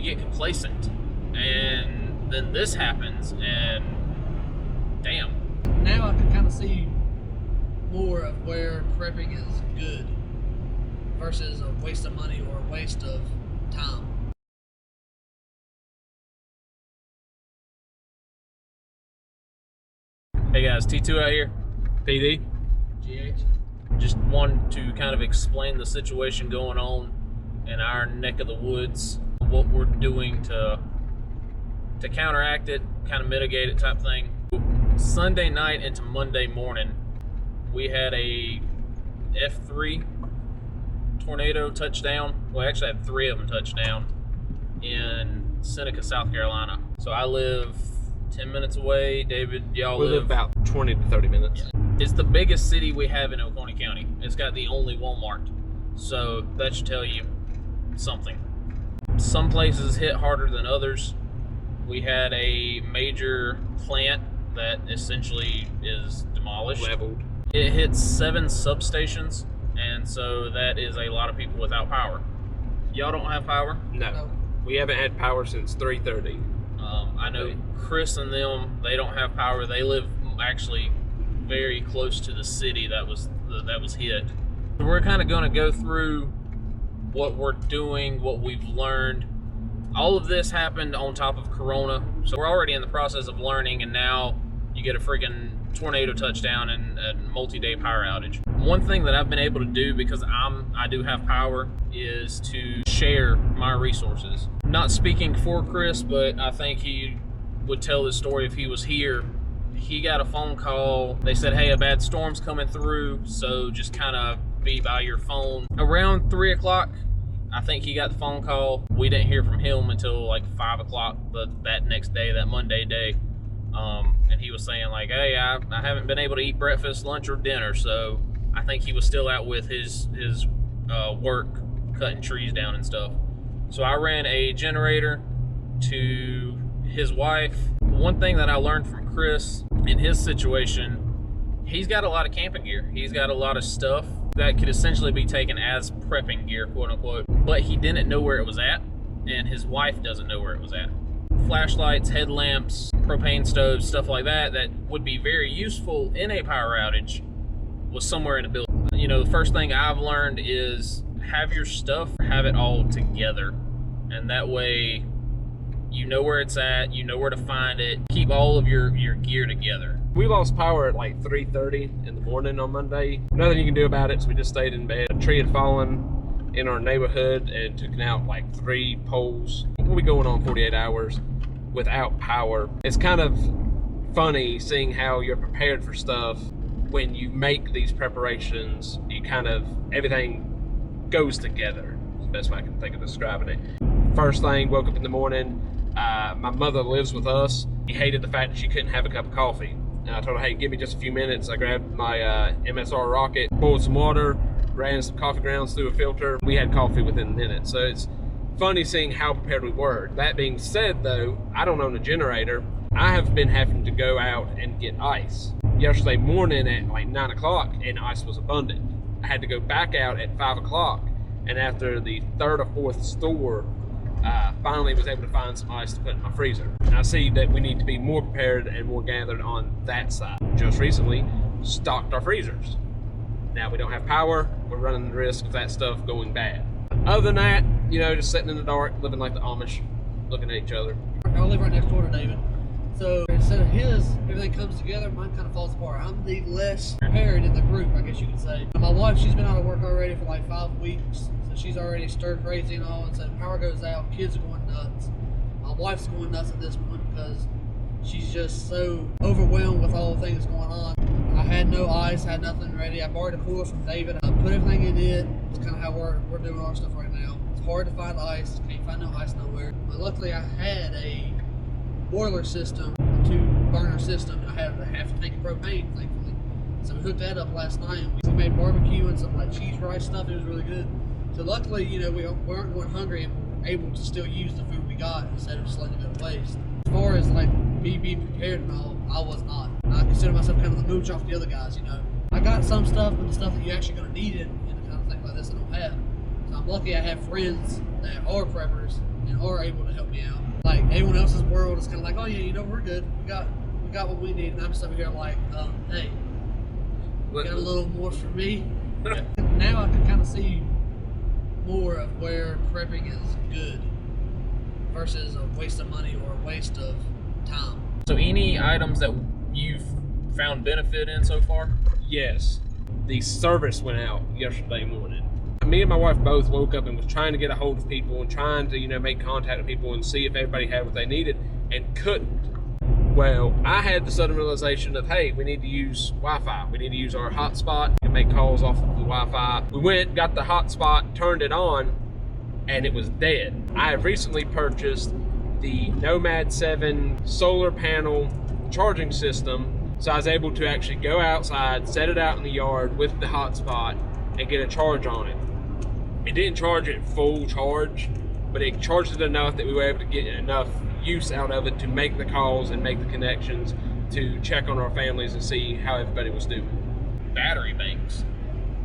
get complacent, and then this happens, and damn. Now I can kind of see more of where prepping is good versus a waste of money or a waste of time. Hey guys, T2 out here, PD. GH. Just wanted to kind of explain the situation going on in our neck of the woods, what we're doing to counteract it, kind of mitigate it type thing. Sunday night into Monday morning, we had a F3 tornado touchdown. Well, actually I had 3 of them touchdown in Seneca, South Carolina. So I live 10 minutes away. David, y'all live about 20 to 30 minutes. Yeah. It's the biggest city we have in Oconee County. It's got the only Walmart. So that should tell you something. Some places hit harder than others. We had a major plant that essentially is demolished. Leveled. It hit 7 substations, and so that is a lot of people without power. Y'all don't have power? No. We haven't had power since 3:30. I know Chris and them, they don't have power. They live actually very close to the city that was hit. So we're kind of going to go through what we're doing, what we've learned. All of this happened on top of Corona, so we're already in the process of learning, and now you get a freaking tornado touchdown and a multi-day power outage. One thing that I've been able to do, because I do have power, is to share my resources. Not speaking for Chris, but I think he would tell this story if he was here. He got a phone call. They said, hey, a bad storm's coming through, so just kind of be by your phone. Around 3 o'clock, I think he got the phone call. We didn't hear from him until like 5 o'clock that next day, that Monday day. And he was saying like, hey, I haven't been able to eat breakfast, lunch, or dinner. So I think he was still out with his work, cutting trees down and stuff. So I ran a generator to his wife. One thing that I learned from Chris in his situation, he's got a lot of camping gear. He's got a lot of stuff that could essentially be taken as prepping gear, quote unquote, but he didn't know where it was at, and his wife doesn't know where it was at. Flashlights, headlamps, propane stoves, stuff like that would be very useful in a power outage was somewhere in the building. You know, the first thing I've learned is have your stuff, have it all together, and that way you know where it's at, you know where to find it, keep all of your gear together. We lost power at like 3:30 in the morning on Monday. Nothing you can do about it, so we just stayed in bed. A tree had fallen in our neighborhood and took out like 3 poles. We'll be going on 48 hours without power. It's kind of funny seeing how you're prepared for stuff. When you make these preparations, you kind of, everything goes together. That's the best way I can think of describing it. First thing, woke up in the morning. My mother lives with us. She hated the fact that she couldn't have a cup of coffee. And I told her, hey, give me just a few minutes. I grabbed my MSR Rocket, boiled some water, ran some coffee grounds through a filter. We had coffee within a minute. So it's funny seeing how prepared we were. That being said, though, I don't own a generator. I have been having to go out and get ice. Yesterday morning at like 9 o'clock, and ice was abundant. I had to go back out at 5 o'clock, and after the 3rd or 4th store, finally was able to find some ice to put in my freezer. And I see that we need to be more prepared and more gathered on that side. Just recently stocked our freezers. Now we don't have power, we're running the risk of that stuff going bad. Other than that, you know, just sitting in the dark, living like the Amish, looking at each other. I live right next door to David. So instead of his, everything comes together, mine kind of falls apart. I'm the less prepared in the group, I guess you could say. My wife, she's been out of work already for like 5 weeks. So she's already stir crazy and all. And so power goes out, kids are going nuts. My wife's going nuts at this point because she's just so overwhelmed with all the things going on. I had no ice, had nothing ready. I borrowed a cooler from David. I put everything in it. It's kind of how we're doing our stuff right now. It's hard to find ice. Can't find no ice nowhere. But luckily I had a boiler system, a 2-burner system, and I had a half a tank of propane, thankfully. So we hooked that up last night. We made barbecue and some like cheese rice stuff. It was really good. So luckily, you know, we weren't going hungry and we were able to still use the food we got instead of just letting it go to waste. As far as like me being prepared and all, I was not. I consider myself kind of the mooch off the other guys, you know. I got some stuff, but the stuff that you're actually going to need in a kind of thing like this I don't have. So I'm lucky I have friends that are preppers, and and are able to help me out. Like everyone else's world is kind of like, oh yeah, you know, we're good. We got what we need. And I'm just over here like, hey, you got a little more for me. Now I can kind of see more of where prepping is good versus a waste of money or a waste of time. So any items that you've found benefit in so far? Yes. The service went out yesterday morning. Me and my wife both woke up and was trying to get a hold of people and trying to, you know, make contact with people and see if everybody had what they needed and couldn't. Well, I had the sudden realization of, hey, we need to use Wi-Fi. We need to use our hotspot and make calls off of the Wi-Fi. We went, got the hotspot, turned it on, and it was dead. I have recently purchased the Nomad 7 solar panel charging system, so I was able to actually go outside, set it out in the yard with the hotspot, and get a charge on it. It didn't charge it full charge, but it charged it enough that we were able to get enough use out of it to make the calls and make the connections to check on our families and see how everybody was doing. Battery banks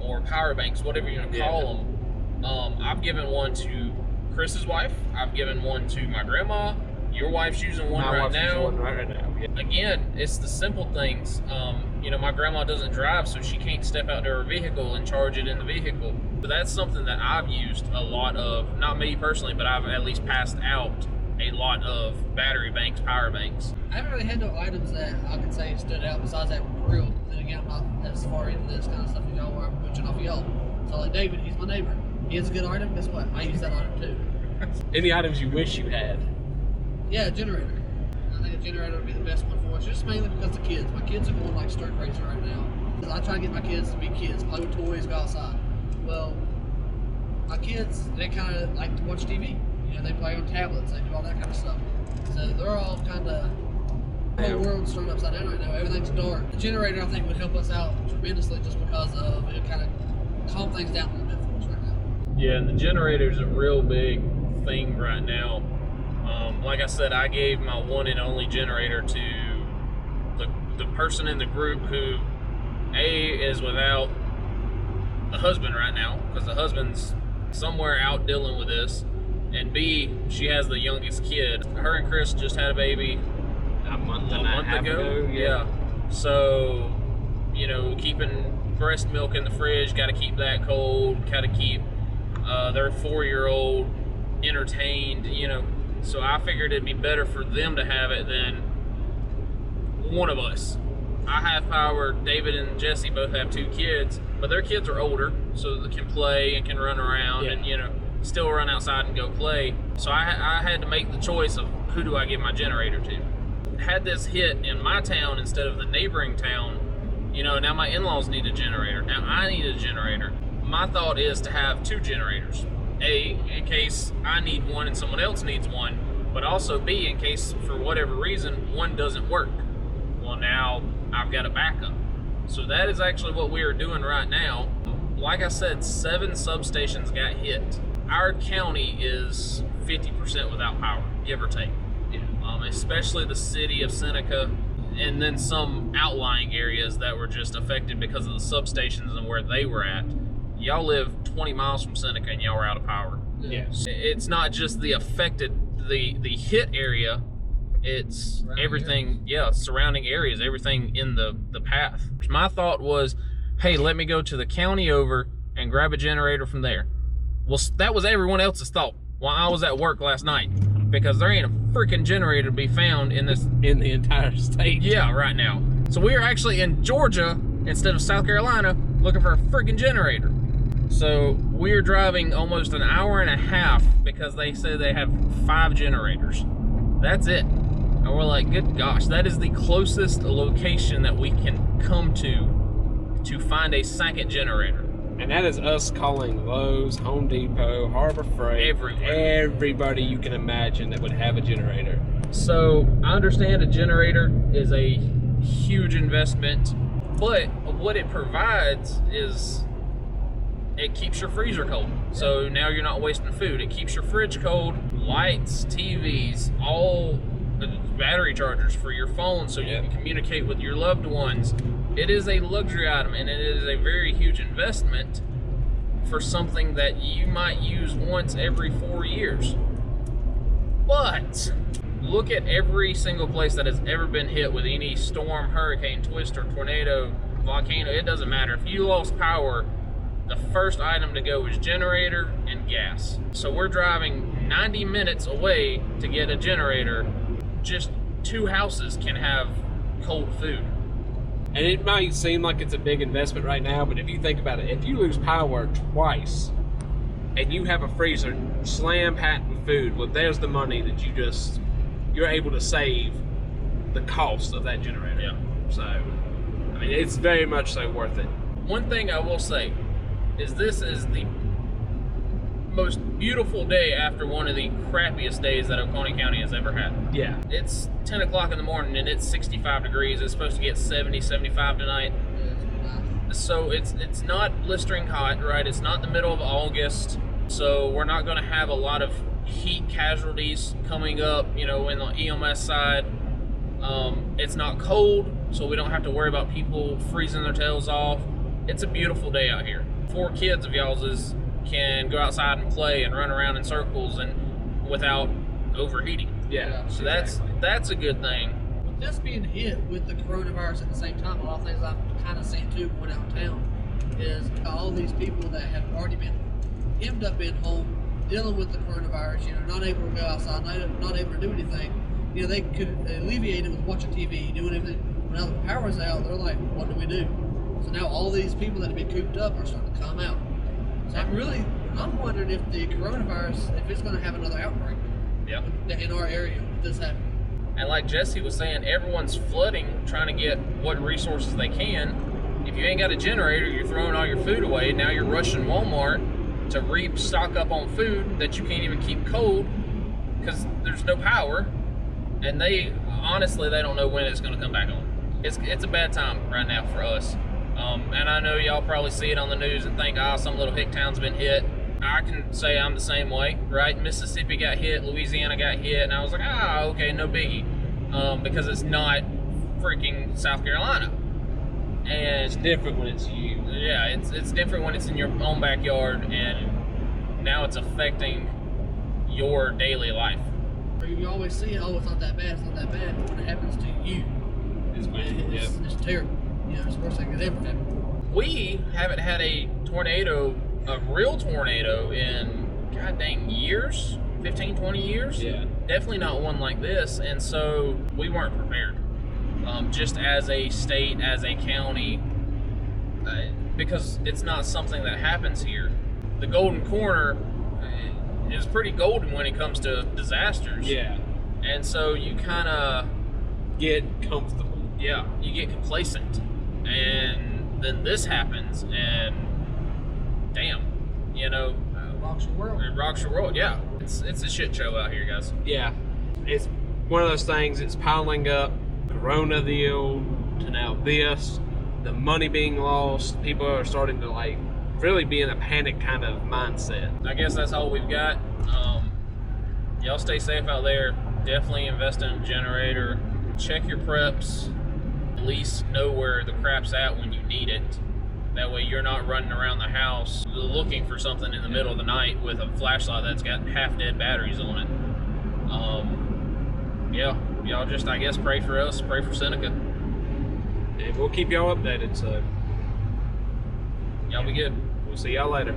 or power banks, whatever you're gonna call them. I've given one to Chris's wife. I've given one to my grandma. Your wife's using one right now. Yeah. Again, it's the simple things. You know, my grandma doesn't drive, so she can't step out to her vehicle and charge it in the vehicle. But that's something that I've used a lot of, not me personally, but I've at least passed out a lot of battery banks, power banks. I haven't really had no items that I could say stood out besides that grill. Then again, I'm not as far into this kind of stuff as y'all where I'm pushing off y'all. So like David, he's my neighbor. He has a good item, guess what? I use that item too. Any items you wish you had? Yeah, a generator. I think a generator would be the best one for us, just mainly because the kids. My kids are going like stir crazy right now. I try to get my kids to be kids, play with toys, go outside. Well, my kids, they kind of like to watch TV. You know, they play on tablets, they do all that kind of stuff. So they're all kind of, the whole world's turned upside down right now. Everything's dark. The generator, I think, would help us out tremendously just because of it kind of calm things down a little bit for us right now. Yeah, and the generator's a real big thing right now. Like I said, I gave my one and only generator to the person in the group who, A, is without a husband right now, because the husband's somewhere out dealing with this, and B, she has the youngest kid. Her and Chris just had a baby a month ago. Yeah. So, you know, keeping breast milk in the fridge, got to keep that cold, got to keep their 4-year-old entertained, you know. So I figured it'd be better for them to have it than one of us. I have power. David and Jesse both have 2 kids, but their kids are older, so they can play and can run around and, you know, still run outside and go play. So I had to make the choice of who do I give my generator to. Had this hit in my town instead of the neighboring town, you know, now my in-laws need a generator. Now I need a generator. My thought is to have 2 generators. A, in case I need one and someone else needs one, but also B, in case for whatever reason one doesn't work. Well, now I've got a backup. So that is actually what we are doing right now. Like I said, 7 substations got hit. Our county is 50% without power, give or take. Especially the city of Seneca, and then some outlying areas that were just affected because of the substations and where they were at. Y'all live 20 miles from Seneca and y'all are out of power. Yes. It's not just the affected, the hit area, it's surrounding everything areas. Yeah, surrounding areas, everything in the path. My thought was, hey, let me go to the county over and grab a generator from there. Well, that was everyone else's thought while I was at work last night, because there ain't a freaking generator to be found in the entire state. Yeah, right now. So we are actually in Georgia instead of South Carolina looking for a freaking generator. So we're driving almost an hour and a half because they say they have 5 generators. That's it. And we're like, good gosh, that is the closest location that we can come to find a second generator. And that is us calling Lowe's, Home Depot, Harbor Freight, everybody you can imagine that would have a generator. So I understand a generator is a huge investment, but what it provides is it keeps your freezer cold. So now you're not wasting food. It keeps your fridge cold, lights, TVs, all the battery chargers for your phone so you can communicate with your loved ones. It is a luxury item, and it is a very huge investment for something that you might use once every 4 years. But look at every single place that has ever been hit with any storm, hurricane, twist, or tornado, volcano. It doesn't matter. If you lost power, the first item to go is generator and gas. So we're driving 90 minutes away to get a generator. Just 2 houses can have cold food. And it might seem like it's a big investment right now, but if you think about it, if you lose power twice and you have a freezer slam packed with food, well, there's the money that you're able to save the cost of that generator. Yeah. So, I mean, it's very much so worth it. One thing I will say is this is the most beautiful day after one of the crappiest days that Oconee County has ever had. Yeah. It's 10 o'clock in the morning and it's 65 degrees. It's supposed to get 70, 75 tonight. So it's not blistering hot, right? It's not the middle of August. So we're not going to have a lot of heat casualties coming up, you know, in the EMS side. It's not cold, so we don't have to worry about people freezing their tails off. It's a beautiful day out here. 4 kids of y'all's can go outside and play and run around in circles and without overheating. Yeah. So that's a good thing. With this being hit with the coronavirus at the same time, a lot of things I'm kind of seeing too going out of town is all these people that have already been hemmed up in home dealing with the coronavirus, you know, not able to go outside, not able to do anything. You know, they could alleviate it with watching TV, doing everything. When now the power's out, they're like, what do we do? So now all these people that have been cooped up are starting to come out. So I'm wondering if the coronavirus, if it's going to have another outbreak in our area with this happening. And like Jesse was saying, everyone's flooding, trying to get what resources they can. If you ain't got a generator, you're throwing all your food away. Now you're rushing Walmart to restock up on food that you can't even keep cold because there's no power. And they don't know when it's going to come back on. It's a bad time right now for us. And I know y'all probably see it on the news and think, some little hick town's been hit. I can say I'm the same way, right? Mississippi got hit, Louisiana got hit, and I was like, okay, no biggie. Because it's not freaking South Carolina. And It's different when it's you. yeah, it's different when it's in your own backyard, and now it's affecting your daily life. You always see, it's not that bad, but when it happens to you, it's terrible. You know, it's the worst thing that ever happened. We haven't had a real tornado in god dang years, 15, 20 years. Yeah. Definitely not one like this, and so we weren't prepared. Just as a state, as a county, because it's not something that happens here. The Golden Corner is pretty golden when it comes to disasters. Yeah. And so you kind of Get comfortable. yeah, you get complacent, and then this happens, and damn, you know, Rocks your world. it rocks your world. Yeah, it's a shit show out here, guys. Yeah. It's one of those things, it's piling up. Corona deal to now this, the money being lost, people are starting to like really be in a panic kind of mindset. I guess that's all we've got. Y'all stay safe out there. Definitely invest in a generator. Check your preps. At least know where the crap's at when you need it. That way you're not running around the house looking for something in the middle of the night with a flashlight that's got half-dead batteries on it. Yeah, y'all just, I guess, pray for us, pray for Seneca. And we'll keep y'all updated, so Y'all be good. we'll see y'all later.